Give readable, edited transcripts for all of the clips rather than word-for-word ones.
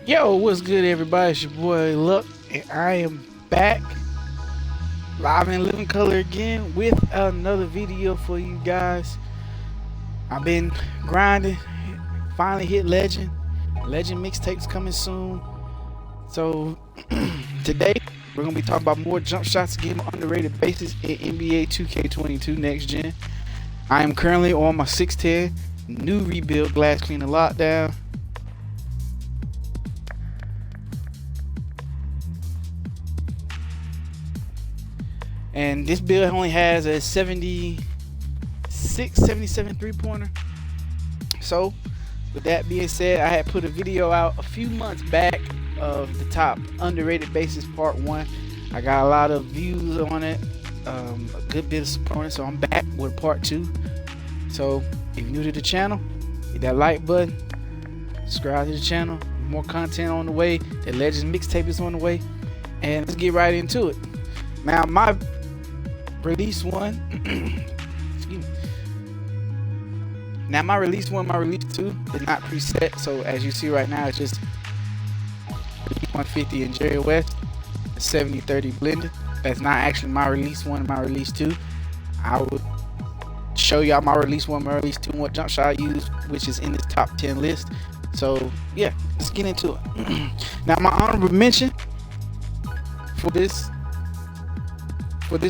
Yo, what's good, everybody? It's your boy Luck, and I am back live in living color again with another video for you guys. I've been grinding, finally hit Legend. Legend mixtapes coming soon. So today we're gonna be talking about more jump shots, game underrated bases in NBA 2K22 Next Gen. I am currently on my 610 new rebuild glass cleaner lockdown. And this build only has a 77 three-pointer. So, with that being said, I had put a video out a few months back of the top underrated bases part 1. I got a lot of views on it, a good bit of support, so I'm back with part 2. So, if you're new to the channel, hit that like button, subscribe to the channel. More content on the way. The Legends mixtape is on the way, and let's get right into it. Now, my release 1 excuse me. Now my release 1, my release 2 is not preset, so as you see right now it's just 150 and Jerry West, 70-30 blended. That's not actually my release 1 and my release 2. I would show y'all my release 1, my release 2, and what jump shot I use, which is in this top 10 list. So yeah, let's get into it. Now my honorable mention for this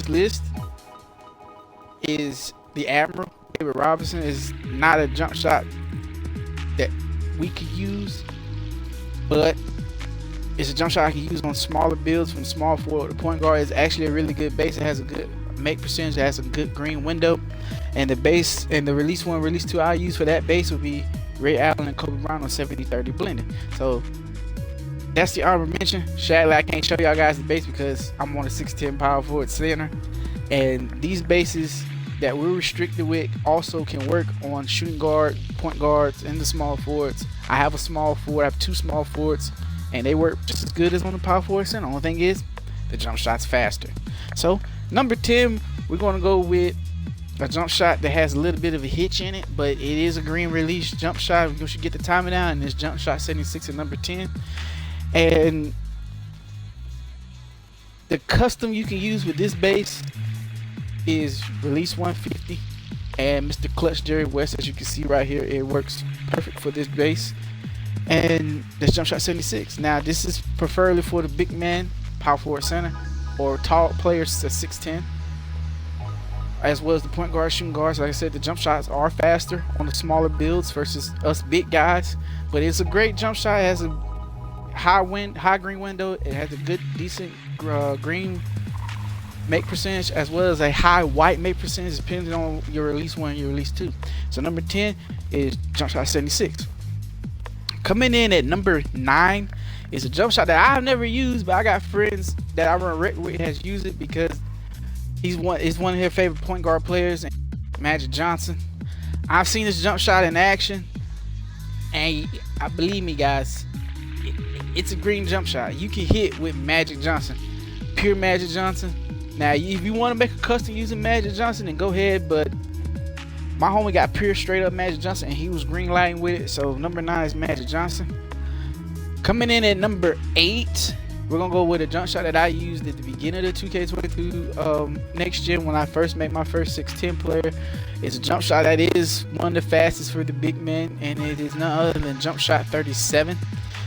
list is the Admiral. David Robinson is not a jump shot that we could use, but it's a jump shot I can use on smaller builds from small forward to point guard. It's actually a really good base. It has a good make percentage. It has a good green window, and the base and the release 1, release 2 I use for that base would be Ray Allen and Kobe Bryant on 70-30 blended. So that's the honorable mention. Sadly, I can't show y'all guys the base because I'm on a 6'10" power forward center, and these bases that we're restricted with also can work on shooting guard, point guards, and the small forwards. I have a small forward, I have 2 small forwards, and they work just as good as on the power forward center. Only thing is, the jump shot's faster. So, number 10, we're going to go with a jump shot that has a little bit of a hitch in it, but it is a green release jump shot. We should get the timing down, and this jump shot 76 at number 10. And the custom you can use with this base is release 150 and Mr. Clutch Jerry West. As you can see right here, it works perfect for this base, and this jump shot 76. Now this is preferably for the big man, power forward center, or tall players at 6'10", as well as the point guard, shooting guards. Like I said, the jump shots are faster on the smaller builds versus us big guys, but it's a great jump shot. It has a high green window. It has a good decent green make percentage, as well as a high white make percentage, depending on your release 1 and your release 2. So number 10 is jump shot 76. Coming in at number 9 is a jump shot that I've never used, but I got friends that I run record with has used it because he's one of their favorite point guard players, Magic Johnson. I've seen this jump shot in action, and I believe me guys, it's a green jump shot. You can hit with Magic Johnson, pure Magic Johnson. Now, if you want to make a custom using Magic Johnson, then go ahead, but my homie got pure straight up Magic Johnson, and he was green lighting with it. So number 9 is Magic Johnson. Coming in at number 8, we're gonna go with a jump shot that I used at the beginning of the 2K22 Next Gen when I first made my first 6'10" player. It's a jump shot that is one of the fastest for the big men, and it is none other than jump shot 37.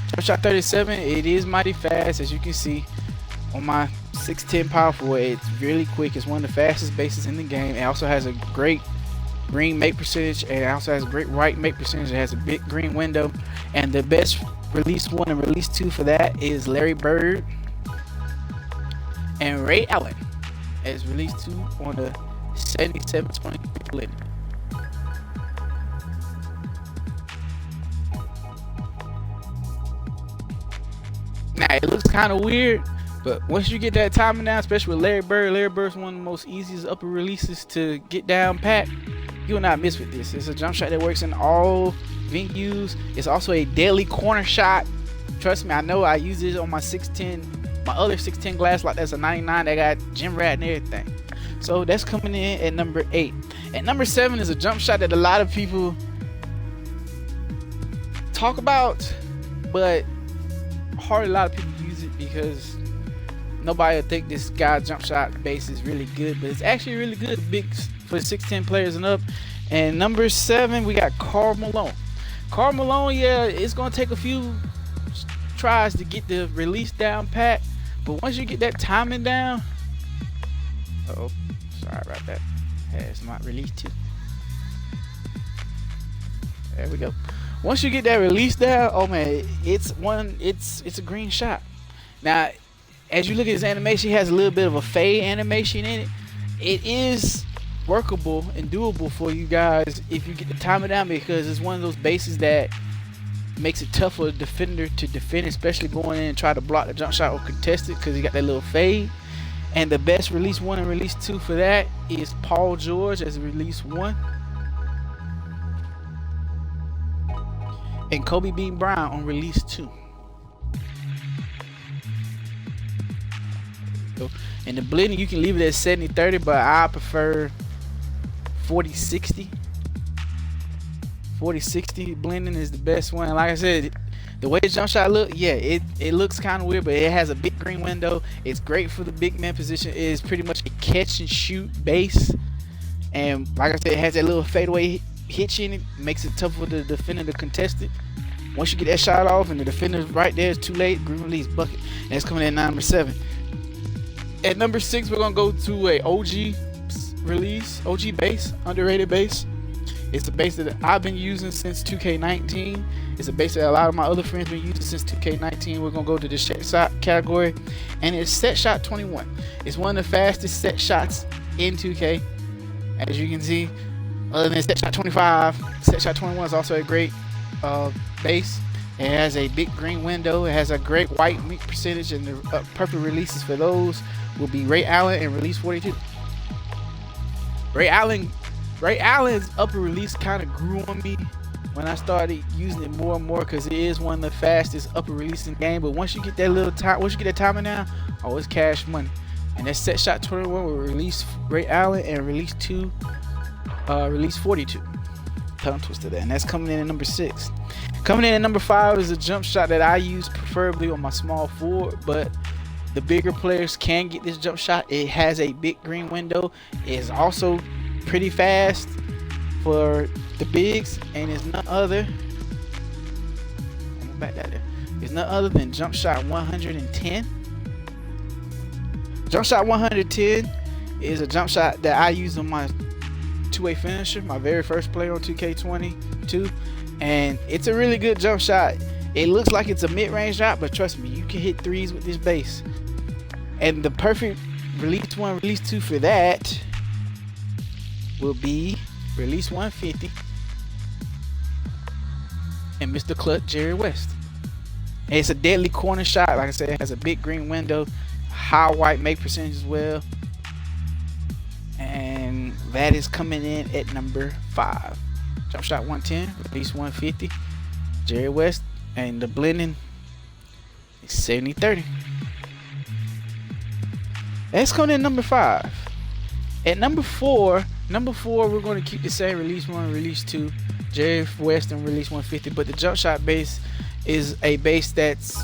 Jump shot 37, it is mighty fast, as you can see on my 6'10" power forward. It's really quick. It's one of the fastest bases in the game. It also has a great green make percentage, and it also has a great white make percentage. It has a big green window, and the best release 1 and release 2 for that is Larry Bird and Ray Allen as release 2 on the 77-23 blend. Now it looks kind of weird, but once you get that timing down, especially with Larry Bird's one of the most easiest upper releases to get down pat. You will not miss with this. It's a jump shot that works in all venues. It's also a deadly corner shot. Trust me, I know. I use this on my 6'10", my other 6'10" glass lock. That's a 99 that got gym rat and everything. So that's coming in at number 8. At number 7 is a jump shot that a lot of people talk about, but hardly a lot of people use it because nobody will think this guy's jump shot base is really good, but it's actually really good for 6'10" players and up. And number 7, we got Karl Malone. Karl Malone, yeah, it's gonna take a few tries to get the release down pat, but once you get that timing down, sorry about that. Has not released too. There we go. Once you get that release down, oh man, it's a green shot. Now, as you look at his animation, he has a little bit of a fade animation in it. It is workable and doable for you guys if you get the timing down, because it's one of those bases that makes it tough for a defender to defend, especially going in and try to block the jump shot or contest it, because he got that little fade. And the best release 1 and release 2 for that is Paul George as release 1, and Kobe Bean Bryant on release 2. And the blending, you can leave it at 70-30, but I prefer 40-60. 40-60 blending is the best one. Like I said, the way the jump shot look, yeah, it looks kind of weird, but it has a big green window. It's great for the big man position. It is pretty much a catch and shoot base, and like I said, it has that little fadeaway hitch in it. Makes it tough for the defender to contest it. Once you get that shot off and the defender's right there, it's too late. Green release bucket, and it's coming in number 7. At number 6, we're gonna go to a OG release, OG base, underrated base. It's a base that I've been using since 2K19. It's a base that a lot of my other friends been using since 2K19. We're gonna go to the set shot category, and it's set shot 21. It's one of the fastest set shots in 2K, as you can see. Other than set shot 25, set shot 21 is also a great base. It has a big green window. It has a great white meat percentage, and the perfect releases for those will be Ray Allen and release 42. Ray Allen's upper release kind of grew on me when I started using it more and more, because it is one of the fastest upper release in the game. But once you get that little time, once you get that timing down, oh, it's cash money. And that set shot 21 will release Ray Allen, and release 2, release 42. Tongue twister that, and that's coming in at number 6. Coming in at number 5 is a jump shot that I use preferably on my small forward, but the bigger players can get this jump shot. It has a big green window. It is also pretty fast for the bigs, and it's none other. It's none other than jump shot 110. Jump shot 110 is a jump shot that I use on my two-way finisher, my very first player on 2K22, and it's a really good jump shot. It looks like it's a mid-range shot, but trust me, you can hit threes with this base. And the perfect release 1, release 2 for that will be release 150 and Mr. Clutch Jerry West. And it's a deadly corner shot. Like I said, it has a big green window, high white make percentage as well, and that is coming in at number 5. Jump shot 110, release 150, Jerry West, and the blending is 70-30. That's coming in number 5. At number 4, we're going to keep the same release 1, release 2, Jerry West, and release 150. But the jump shot base is a base that's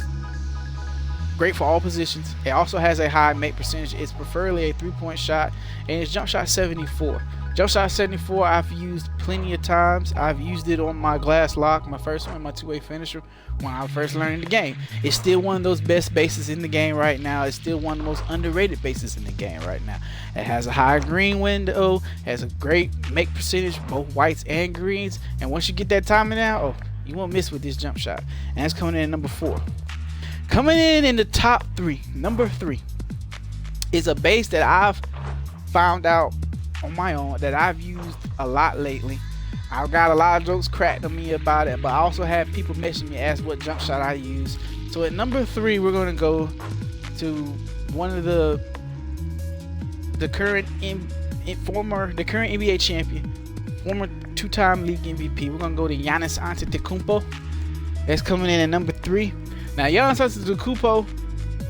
great for all positions. It also has a high make percentage. It's preferably a 3-point shot, and it's jump shot 74. Jump shot 74 I've used plenty of times. I've used it on my glass lock, my first one, my two-way finisher, when I first learned the game. It's still one of those best bases in the game right now. It's still one of the most underrated bases in the game right now. It has a high green window, has a great make percentage, both whites and greens, and once you get that timing out, oh, you won't miss with this jump shot. And that's coming in at number 4. Coming in the top 3, number 3 is a base that I've found out on my own that I've used a lot lately. I've got a lot of jokes cracked on me about it, but I also have people messaging me, ask what jump shot I use. So at number 3, we're going to go to one of the current NBA champion, former 2-time league MVP. We're going to go to Giannis Antetokounmpo. That's coming in at number 3. Now, Giannis Antetokounmpo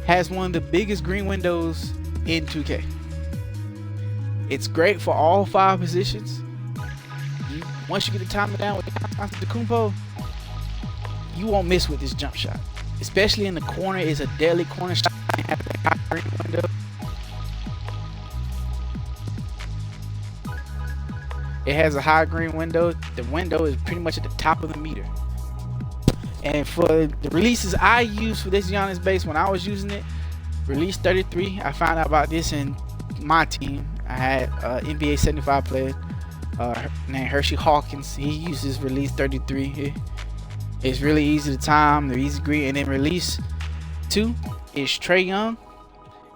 has one of the biggest green windows in 2K. It's great for all 5 positions. Once you get the timing down with Antetokounmpo, you won't miss with this jump shot. especially in the corner, is a deadly corner shot. It has a high green window. It has a high green window. The window is pretty much at the top of the meter. And for the releases I use for this Giannis base, when I was using it, release 33, I found out about this in my team. I had NBA 75 player named Hershey Hawkins. He uses release 33. It's really easy to time, they're easy to green. And then release 2 is Trey Young,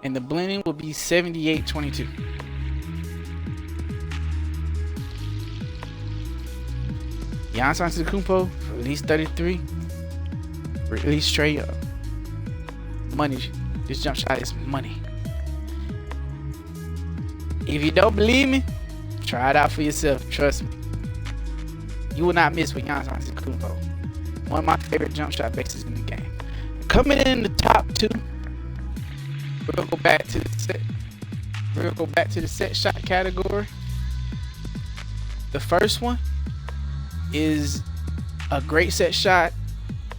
and the blending will be 78-22. Giannis Antetokounmpo, release 33. Release Trey Young. Money. This jump shot is money. If you don't believe me, try it out for yourself. Trust me. You will not miss with Giannis Antetokounmpo. One of my favorite jump shot bases in the game. Coming in the top 2, we're gonna go back to the set. We're gonna go back to the set shot category. The first one is a great set shot,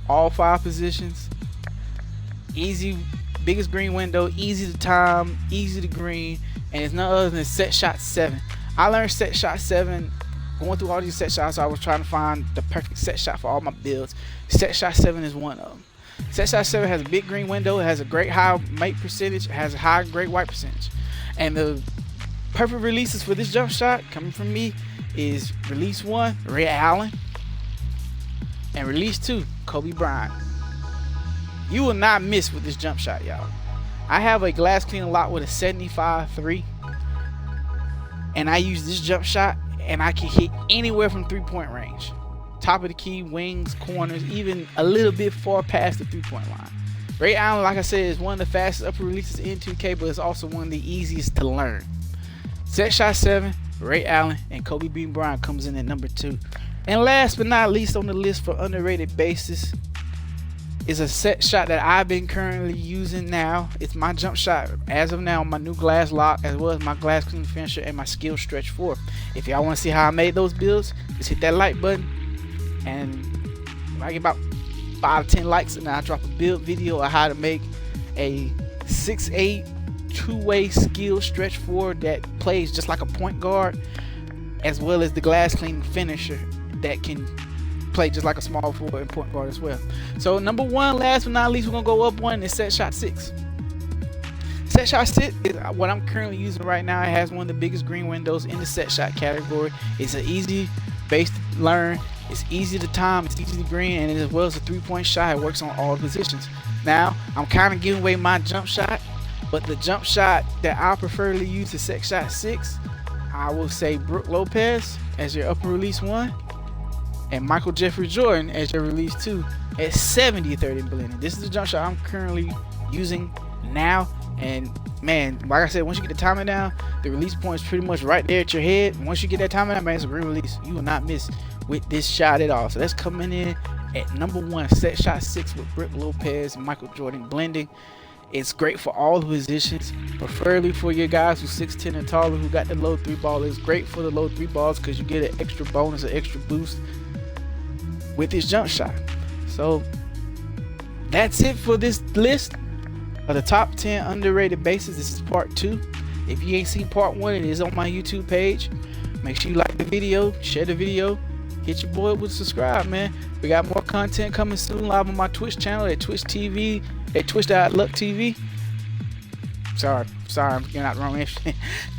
all 5 positions, easy, biggest green window, easy to time, easy to green, and it's none other than set shot 7. I learned set shot 7 going through all these set shots. I was trying to find the perfect set shot for all my builds. Set shot 7 is one of them. Set shot 7 has a big green window, it has a great high mate percentage, it has a high great white percentage, and the perfect releases for this jump shot coming from me is release 1, Ray Allen, and release 2, Kobe Bryant. You will not miss with this jump shot, y'all. I have a glass cleaning lock with a 75-3, and I use this jump shot, and I can hit anywhere from 3-point range, top of the key, wings, corners, even a little bit far past the 3-point line. Ray Allen, like I said, is one of the fastest upper releases in 2K, but it's also one of the easiest to learn. Set shot 7, Ray Allen, and Kobe Bryant comes in at number 2. And last but not least on the list for underrated bases is a set shot that I've been currently using now. It's my jump shot as of now, my new glass lock, as well as my glass clean finisher and my skill stretch 4. If y'all want to see how I made those builds, just hit that like button, and when I get about 5 to 10 likes, and I drop a build video of how to make a 6'8" two-way skill stretch 4 that plays just like a point guard, as well as the glass clean finisher that can play just like a small forward and point guard as well. So number 1, last but not least, we're gonna go up 1, is set shot 6. Set shot 6 is what I'm currently using right now. It has one of the biggest green windows in the set shot category. It's an easy base to learn, it's easy to time, it's easy to green, and as well as a 3-point shot, it works on all positions. Now I'm kind of giving away my jump shot, but the jump shot that I prefer to use is set shot 6. I will say Brook Lopez as your upper release 1, and Michael Jeffrey Jordan as your release 2 at 70-30 blending. This is the jump shot I'm currently using now, and man, like I said, once you get the timing down, the release point is pretty much right there at your head. Once you get that timing down, man, it's a green release. You will not miss with this shot at all. So that's coming in at number 1, set shot 6 with Brook Lopez and Michael Jordan blending. It's great for all the positions, preferably for your guys who's 6'10" and taller, who got the low 3 ball. It's great for the low 3 balls because you get an extra bonus, an extra boost with this jump shot. So that's it for this list of the top 10 underrated bases. This is part 2. If you ain't seen part 1, it is on my YouTube page. Make sure you like the video, share the video, hit your boy with subscribe, man. We got more content coming soon live on my Twitch channel at Twitch TV, at twitch.luck.tv. Sorry, you're not wrong.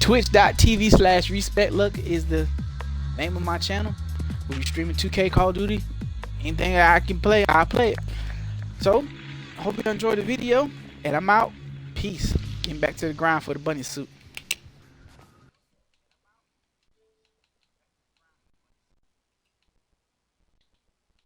Twitch.tv/respectluck is the name of my channel. We'll be streaming 2K Call of Duty. Anything that I can play, I play it. So, I hope you enjoyed the video, and I'm out. Peace. Getting back to the grind for the bunny suit.